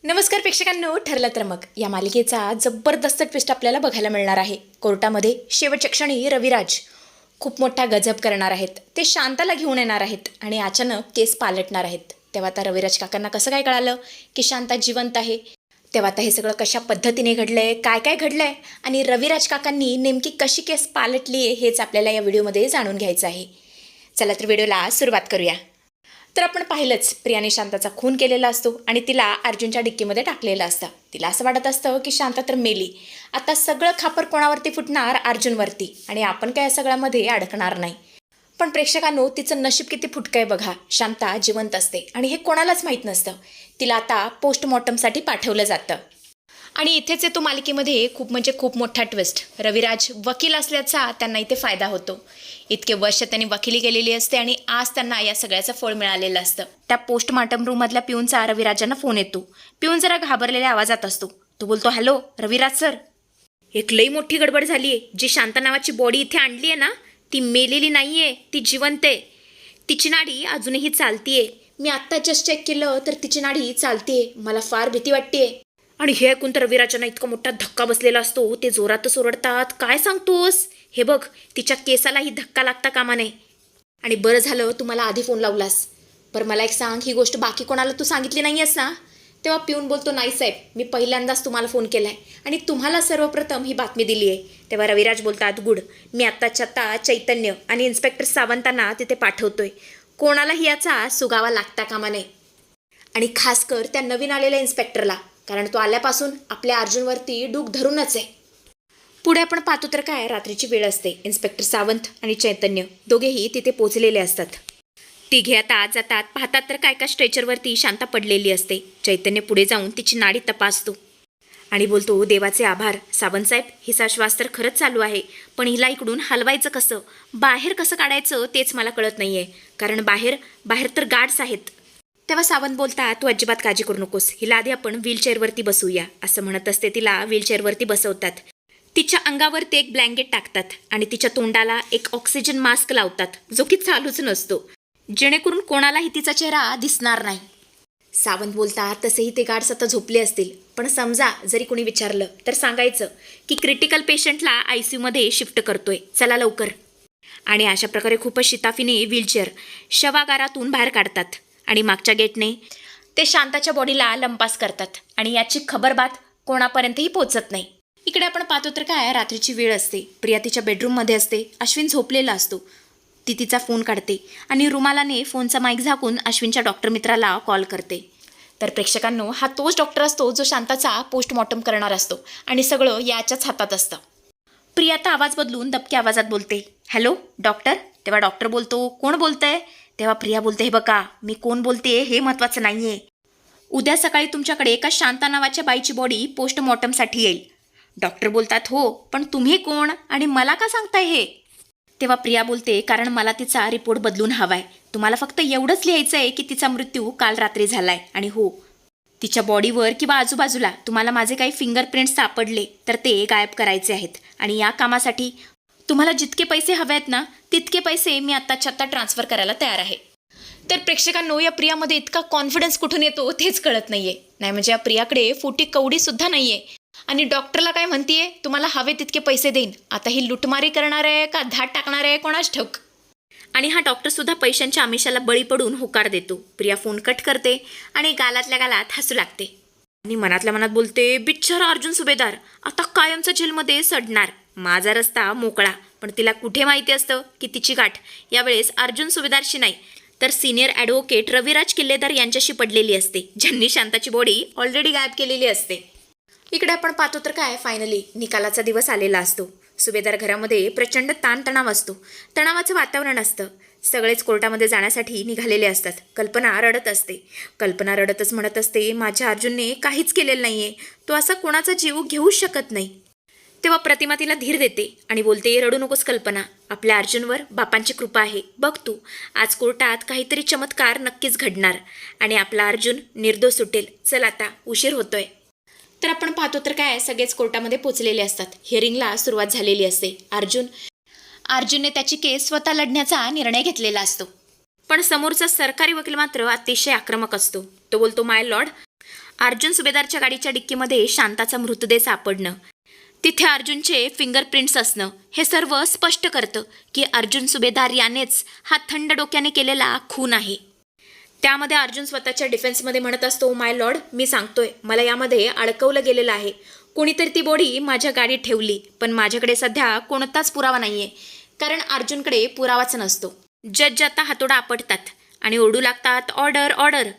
नमस्कार प्रेक्षकांनो, ठरलं तर मग या मालिकेचा जबरदस्त ट्विस्ट आपल्याला बघायला मिळणार आहे. कोर्टामध्ये शेवटच्या क्षणी रविराज खूप मोठा गजब करणार आहेत. ते शांताला घेऊन येणार आहेत आणि अचानक केस पालटणार आहेत. तेव्हा आता रविराज काकांना कसं काय कळालं की शांता जिवंत आहे? तेव्हा आता हे सगळं कशा पद्धतीने घडलंय, काय काय घडलंय आणि रविराज काकांनी नेमकी कशी केस पालटली आहे हेच आपल्याला या व्हिडिओमध्ये जाणून घ्यायचं आहे. चला तर व्हिडिओला सुरुवात करूया. तर आपण पाहिलंच, प्रियाने शांताचा खून केलेला असतो आणि तिला अर्जुनच्या डिक्कीमध्ये टाकलेलं असतं. तिला असं वाटत असतं की शांता तर मेली, आता सगळं खापर कोणावरती फुटणार? अर्जुनवरती, आणि आपण काय या सगळ्यामध्ये अडकणार नाही. पण प्रेक्षकांनो, तिचं नशीब किती फुटकं आहे बघा. शांता जिवंत असते आणि हे कोणालाच माहीत नसतं. तिला आता पोस्टमॉर्टमसाठी पाठवलं जातं. आणि इथेच येतो मालिकेमध्ये खूप मोठा ट्विस्ट. रविराज वकील असल्याचा त्यांना इथे फायदा होतो. इतके वर्ष त्यांनी वकिली केलेली असते आणि आज त्यांना या सगळ्याचं फळ मिळालेलं असतं. त्या पोस्टमॉर्टम रूममधल्या पिऊनचा रविराजांना फोन येतो. पिऊन जरा घाबरलेल्या आवाजात असतो. तो बोलतो, हॅलो रविराज सर, एक लई मोठी गडबड झाली आहे. जी शांता नावाची बॉडी इथे आणली आहे ना, ती मेलेली नाही आहे, ती जिवंत आहे. तिची नाडी अजूनही चालतीये. मी आत्ता जस्ट चेक केलं तर तिची नाडी चालतीये. मला फार भीती वाटतेय. आणि हे ऐकून तर रविराजांना इतका मोठा धक्का बसलेला असतो. ते जोरातच ओरडतात, काय सांगतोस? हे बघ, तिच्या केसालाही धक्का लागता कामा नये. आणि बरं झालं तू मला आधी फोन लावलास. बरं मला एक सांग, ही गोष्ट बाकी कोणाला तू सांगितली नाही आहेस ना? तेव्हा पिऊन बोलतो, नाही साहेब, मी पहिल्यांदाच तुम्हाला फोन केला आहे आणि तुम्हाला सर्वप्रथम ही बातमी दिली आहे. तेव्हा रविराज बोलतात, गुड, मी आत्ताच्या आत्ता चैतन्य आणि इन्स्पेक्टर सावंतांना तिथे पाठवतोय. कोणालाही याचा सुगावा लागता कामा नये. आणि खास कर त्या नवीन आलेल्या इन्स्पेक्टरला, कारण तो आल्यापासून आपल्या अर्जुनवरती डूक धरूनच आहे. पुढे आपण पाहतो तर काय, रात्रीची वेळ असते. इन्स्पेक्टर सावंत आणि चैतन्य दोघेही तिथे पोचलेले असतात. तिघे आता आत जातात. पाहतात तर काय, का स्ट्रेचरवरती शांता पडलेली असते. चैतन्य पुढे जाऊन तिची नाडी तपासतो आणि बोलतो, देवाचे आभार सावंतसाहेब, हिचा श्वास तर खरंच चालू आहे, पण हिला इकडून हलवायचं कसं, बाहेर कसं काढायचं तेच मला कळत नाहीये, कारण बाहेर तर गार्ड्स आहेत. तेव्हा सावंत बोलतात, तू अजिबात काळजी करू नकोस, हिला आधी आपण व्हीलचेअरवरती बसूया. असं म्हणत असते तिला व्हीलचेअरवरती बसवतात. तिच्या अंगावर ते एक ब्लँकेट टाकतात आणि तिच्या तोंडाला एक ऑक्सिजन मास्क लावतात, जो की चालूच नसतो, जेणेकरून कोणालाही तिचा चेहरा दिसणार नाही. सावंत बोलतात, तसेही ते गार्ड्स आता झोपले असतील, पण समजा जरी कोणी विचारलं तर सांगायचं की क्रिटिकल पेशंटला ICUमध्ये शिफ्ट करतोय, चला लवकर. आणि अशा प्रकारे खूपच शिताफीने व्हीलचेअर शवागारातून बाहेर काढतात आणि मागच्या गेटने ते शांताच्या बॉडीला लंपास करतात आणि याची खबरबात कोणापर्यंतही पोहोचत नाही. इकडे आपण पाहतो तर काय, रात्रीची वेळ असते. प्रिया तिच्या बेडरूममध्ये असते. अश्विन झोपलेला असतो. ती तिचा फोन काढते आणि रुमालाने फोनचा माईक झाकून अश्विनच्या डॉक्टर मित्राला कॉल करते. तर प्रेक्षकांनो, हा तोच डॉक्टर असतो जो शांताचा पोस्टमॉर्टम करणार असतो आणि सगळं याच्याच हातात असतं. प्रिया आता आवाज बदलून दबक्या आवाजात बोलते, हॅलो डॉक्टर. तेव्हा डॉक्टर बोलतो, कोण बोलतंय? तेव्हा प्रिया बोलते, हे बघा, मी कोण बोलते हे महत्त्वाचं नाही आहे. उद्या सकाळी तुमच्याकडे एका शांता नावाच्या बाईची बॉडी पोस्टमॉर्टमसाठी येईल. डॉक्टर बोलतात, हो, पण तुम्ही कोण आणि मला का सांगताय हे? तेव्हा प्रिया बोलते, कारण मला तिचा रिपोर्ट बदलून हवाय. तुम्हाला फक्त एवढंच लिहायचं आहे की तिचा मृत्यू काल रात्री झालाय आणि हो, तिच्या बॉडीवर किंवा आजूबाजूला तुम्हाला माझे काही फिंगरप्रिंट्स सापडले तर ते गायब करायचे आहेत. आणि या कामासाठी तुम्हाला जितके पैसे हवे आहेत ना, तितके पैसे मी आत्ताच्या आत्ता ट्रान्सफर करायला तयार आहे. तर प्रेक्षकांनो, या प्रियामध्ये इतका कॉन्फिडन्स कुठून येतो तेच कळत नाहीये. नाही म्हणजे या प्रियाकडे फुटी कवडी सुद्धा नाहीये आणि डॉक्टरला काय म्हणतीये, तुम्हाला हवे तितके पैसे देईन. आता ही लुटमारी करणार आहे का धाड टाकणार आहे कोणाच ठाऊक. आणि हा डॉक्टर सुद्धा पैशांच्या आमिषाला बळी पडून होकार देतो. प्रिया फोन कट करते आणि गालातल्या गालात हसू लागते आणि मनातल्या मनात बोलते, बिचारा अर्जुन सुभेदार आता कायमचा जेलमध्ये सडणार. माझा रस्ता मोकळा. पण तिला कुठे माहिती असतं की तिची गाठ यावेळेस अर्जुन सुभेदारशी नाही, तर सिनियर ॲडव्होकेट रविराज किल्लेदार यांच्याशी पडलेली असते, ज्यांनी शांताची बॉडी ऑलरेडी गायब केलेली असते. इकडे आपण पाहतो तर काय, फायनली निकालाचा दिवस आलेला असतो. सुभेदार घरामध्ये प्रचंड ताणतणाव असतो. तणावाचं वातावरण असतं. सगळेच कोर्टामध्ये जाण्यासाठी निघालेले असतात. कल्पना रडत असते. कल्पना रडतच म्हणत असते, माझ्या अर्जुनने काहीच केलेलं नाहीये, तो असा कोणाचा जीव घेऊच शकत नाही. तेव्हा प्रतिमा तिला धीर देते आणि बोलते, रडू नकोस कल्पना, आपल्या अर्जुनवर बापांची कृपा आहे. बघ तू, आज कोर्टात काहीतरी चमत्कार नक्कीच घडणार आणि आपला अर्जुन निर्दोष सुटेल. चल आता, उशीर होतोय. तर आपण पाहतो तर काय, सगळेच कोर्टामध्ये पोचलेले असतात. हिअरिंगला सुरुवात झालेली असते. अर्जुनने त्याची केस स्वतः लढण्याचा निर्णय घेतलेला असतो. पण समोरचा सरकारी वकील मात्र अतिशय आक्रमक असतो. तो बोलतो, माय लॉर्ड, अर्जुन सुभेदारच्या गाडीच्या डिक्कीमध्ये शांताचा मृतदेह सापडणं, तिथे अर्जुनचे फिंगरप्रिंट्स असणं हे सर्व स्पष्ट करतं की अर्जुन सुभेदार यानेच हा थंड डोक्याने केलेला खून आहे. त्यामध्ये अर्जुन स्वतःच्या डिफेन्समध्ये म्हणत असतो, माय लॉर्ड, मी सांगतोय मला यामध्ये अडकवलं गेलेलं आहे. कोणीतरी ती बॉडी माझ्या गाडीत ठेवली, पण माझ्याकडे सध्या कोणताच पुरावा नाही आहे, कारण अर्जुनकडे पुरावाच नसतो. जज आता हातोडा आपटतात आणि ओरडू लागतात, ऑर्डर ऑर्डर.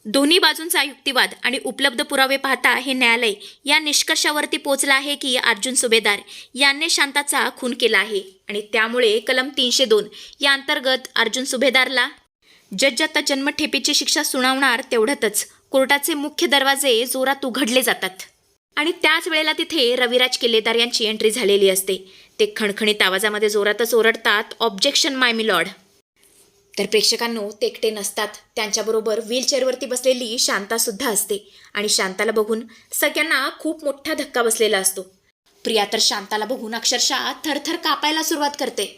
दोन्ही बाजूंचा युक्तिवाद आणि उपलब्ध पुरावे पाहता हे न्यायालय या निष्कर्षावरती पोहोचलं आहे की अर्जुन सुभेदार यांनी शांताचा खून केला आहे आणि त्यामुळे कलम 302 या अंतर्गत अर्जुन सुभेदारला जज आता जन्मठेपेची शिक्षा सुनावणार. तेवढ्यातच कोर्टाचे मुख्य दरवाजे जोरात उघडले जातात आणि त्याच वेळेला तिथे रविराज किल्लेदार यांची एंट्री झालेली असते. ते खणखणीत आवाजामध्ये जोरातच ओरडतात, ऑब्जेक्शन माय मिलॉर्ड. तर प्रेक्षकांनो, ते एकटे नसतात, त्यांच्याबरोबर व्हीलचेअरवरती बसलेली शांतासुद्धा असते आणि शांताला बघून सगळ्यांना खूप मोठा धक्का बसलेला असतो. प्रिया तर शांताला बघून अक्षरशः थरथर कापायला सुरुवात करते.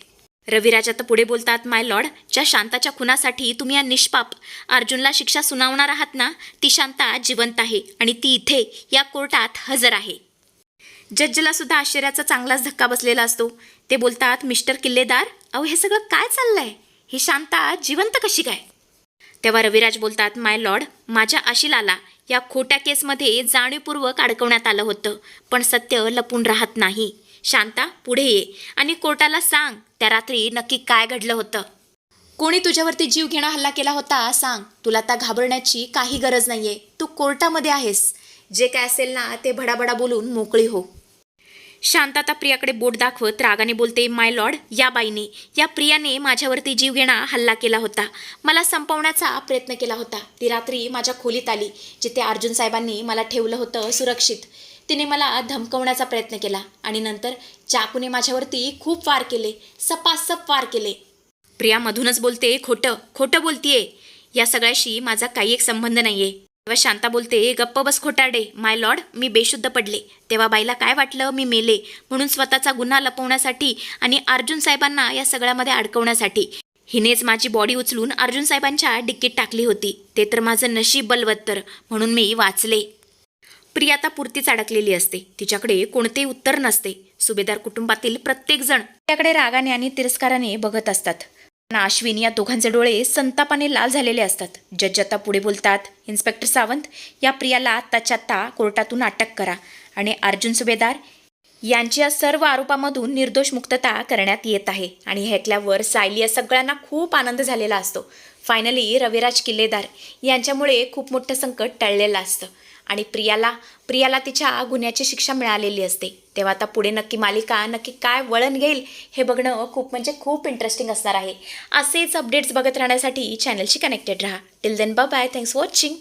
रविराज आता पुढे बोलतात, माय लॉर्ड, ज्या शांताच्या खुनासाठी तुम्ही या निष्पाप अर्जुनला शिक्षा सुनावणार आहात ना, ती शांता जिवंत आहे आणि ती इथे या कोर्टात हजर आहे. जजला सुद्धा आश्चर्याचा चांगलाच धक्का बसलेला असतो. ते बोलतात, मिस्टर किल्लेदार, अहो हे सगळं काय चाललंय? ही शांता जिवंत कशी काय? तेव्हा रविराज बोलतात, माय लॉर्ड, माझ्या आशिलाला या खोट्या केसमध्ये जाणीवपूर्वक अडकवण्यात आलं होतं, पण सत्य लपून राहत नाही. शांता, पुढे ये आणि कोर्टाला सांग त्या रात्री नक्की काय घडलं होतं. कोणी तुझ्यावरती जीव घेणा हल्ला केला होता सांग. तुला आता घाबरण्याची काही गरज नाहीये, तू कोर्टामध्ये आहेस. जे काय असेल ना ते भडाभडा बोलून मोकळी हो. शांता आता प्रियाकडे बोट दाखवत रागाने बोलते, माय लॉर्ड, या बाईने, या प्रियाने माझ्यावरती जीवघेणा हल्ला केला होता, मला संपवण्याचा प्रयत्न केला होता. ती रात्री माझ्या खोलीत आली जिथे अर्जुन साहेबांनी मला ठेवलं होतं सुरक्षित. तिने मला धमकवण्याचा प्रयत्न केला आणि नंतर चाकूने माझ्यावरती खूप वार केले, सपासप वार केले. प्रिया मधूनच बोलते, खोटं खोटं बोलतीये, या सगळ्याशी माझा काही एक संबंध नाहीये. तेव्हा शांता बोलते, गप्प बस खोटारडे, माय लॉर्ड, मी बेशुद्ध पडले. तेव्हा बाईला काय वाटलं मी मेले म्हणून स्वतःचा गुन्हा लपवण्यासाठी आणि अर्जुन साहेबांना या सगळ्यामध्ये अडकवण्यासाठी हिनेच माझी बॉडी उचलून अर्जुन साहेबांच्या डिक्कीत टाकली होती. ते तर माझं नशीब बलवत्तर, म्हणून मी वाचले. प्रिया आता पुरतीच अडकलेली असते, तिच्याकडे कोणतेही उत्तर नसते. सुभेदार कुटुंबातील प्रत्येकजण त्याकडे रागाने आणि तिरस्काराने बघत असतात. अश्विन या दोघांचे डोळे संतापाने लाल झालेले असतात. जज आता पुढे बोलतात, इन्स्पेक्टर सावंत, या प्रियाला आत्ताच्या आत्ता कोर्टातून अटक करा आणि अर्जुन सुभेदार यांची या सर्व आरोपामधून निर्दोष मुक्तता करण्यात येत आहे. आणि हे ऐकल्यावर सायली या सगळ्यांना खूप आनंद झालेला असतो. फायनली रविराज किल्लेदार यांच्यामुळे खूप मोठं संकट टळलेलं असतं आणि प्रियाला तिच्या गुन्ह्याची शिक्षा मिळालेली असते. तेव्हा आता पुढे मालिका नक्की काय वळण घेईल हे बघणं खूप इंटरेस्टिंग असणार आहे. असेच अपडेट्स बघत राहण्यासाठी चॅनलशी कनेक्टेड राहा. Till then bye bye, thanks for watching.